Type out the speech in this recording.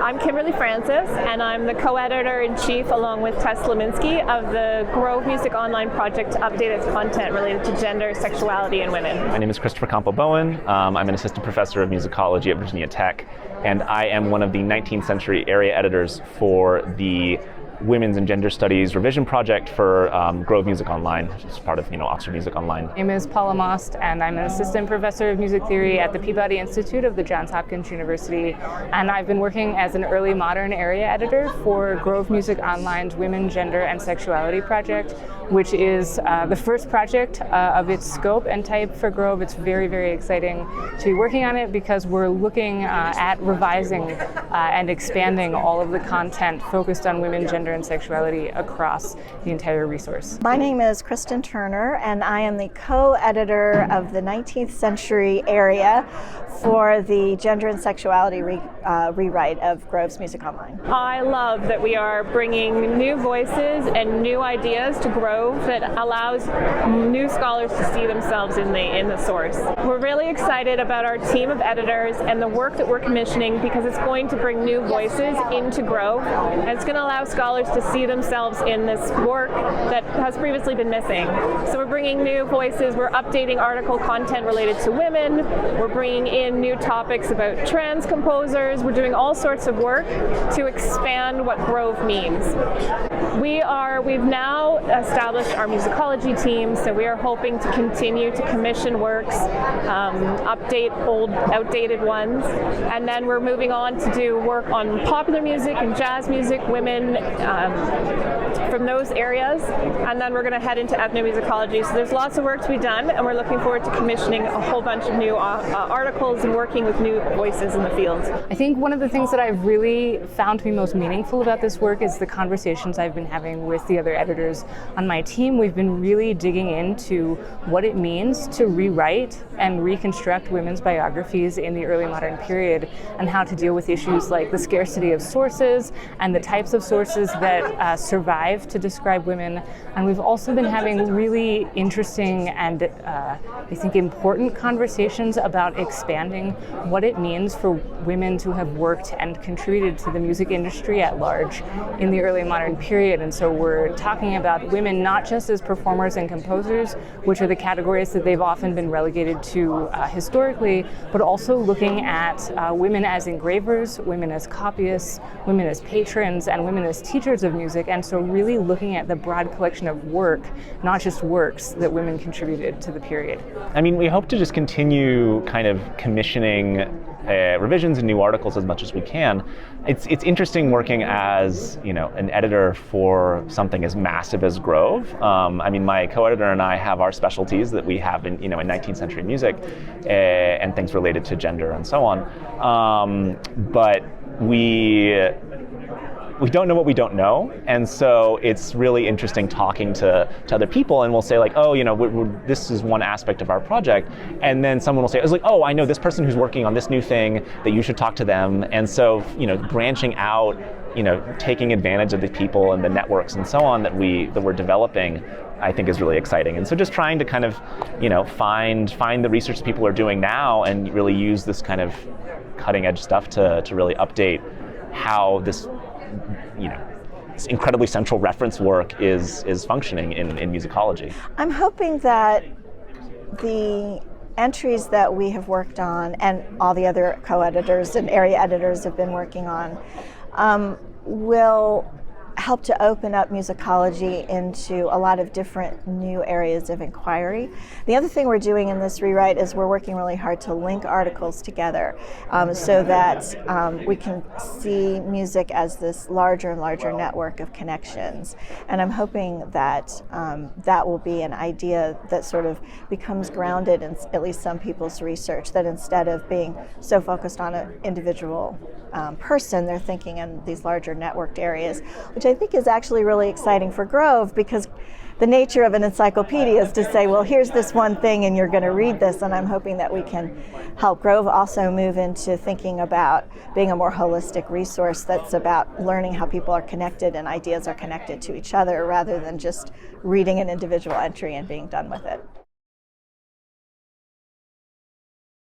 I'm Kimberley Francis, and I'm the co-editor-in-chief along with Tess Leminski of the Grove Music Online project to update its content related to gender, sexuality, and women. My name is Christopher Campo Bowen. I'm an assistant professor of musicology at Virginia Tech, and I am one of the 19th century area editors for the Women's and Gender Studies revision project for Grove Music Online, which is part of Oxford Music Online. My name is Paula Maust, and I'm an assistant professor of music theory at the Peabody Institute of the Johns Hopkins University, and I've been working as an early modern area editor for Grove Music Online's Women, Gender, and Sexuality project, which is the first project of its scope and type for Grove. It's very, very exciting to be working on it because we're looking at revising and expanding all of the content focused on women, gender, and sexuality across the entire resource. My name is Kristen Turner, and I am the co-editor of the 19th century area for the gender and sexuality rewrite of Grove's Music Online. I love that we are bringing new voices and new ideas to Grove that allows new scholars to see themselves in the source. We're really excited about our team of editors and the work that we're commissioning because it's going to bring new voices into Grove, and it's going to allow scholars to see themselves in this work that has previously been missing. So we're bringing new voices, we're updating article content related to women, we're bringing in new topics about trans composers, we're doing all sorts of work to expand what Grove means. We've now established our musicology team, so we are hoping to continue to commission works, update old, outdated ones, and then we're moving on to do work on popular music and jazz music, women, from those areas, and then we're going to head into ethnomusicology. So there's lots of work to be done, and we're looking forward to commissioning a whole bunch of new articles and working with new voices in the field. I think one of the things that I've really found to be most meaningful about this work is the conversations I've been having with the other editors on my team. We've been really digging into what it means to rewrite and reconstruct women's biographies in the early modern period, and how to deal with issues like the scarcity of sources and the types of sources that survive to describe women. And we've also been having really interesting and I think important conversations about expanding what it means for women to have worked and contributed to the music industry at large in the early modern period. And so we're talking about women not just as performers and composers, which are the categories that they've often been relegated to historically, but also looking at women as engravers, women as copyists, women as patrons, and women as teachers of music. And so really looking at the broad collection of work, not just works, that women contributed to the period. I mean, we hope to just continue kind of commissioning revisions and new articles as much as we can. It's interesting working as an editor for something as massive as Grove. I mean, my co-editor and I have our specialties that we have in 19th century music and things related to gender and so on. But we don't know what we don't know, and so it's really interesting talking to other people, and we'll say like, oh, this is one aspect of our project, and then someone will say, it's like, oh, I know this person who's working on this new thing, that you should talk to them. And so branching out, taking advantage of the people and the networks and so on that we're developing, I think is really exciting. And so just trying to kind of find the research people are doing now and really use this kind of cutting edge stuff to really update how this this incredibly central reference work is functioning in musicology. I'm hoping that the entries that we have worked on and all the other co-editors and area editors have been working on will help to open up musicology into a lot of different new areas of inquiry. The other thing we're doing in this rewrite is we're working really hard to link articles together so that we can see music as this larger and larger network of connections. And I'm hoping that that will be an idea that sort of becomes grounded in at least some people's research, that instead of being so focused on an individual person, they're thinking in these larger networked areas, which I think is actually really exciting for Grove, because the nature of an encyclopedia is to say, well, here's this one thing and you're going to read this, and I'm hoping that we can help Grove also move into thinking about being a more holistic resource that's about learning how people are connected and ideas are connected to each other, rather than just reading an individual entry and being done with it.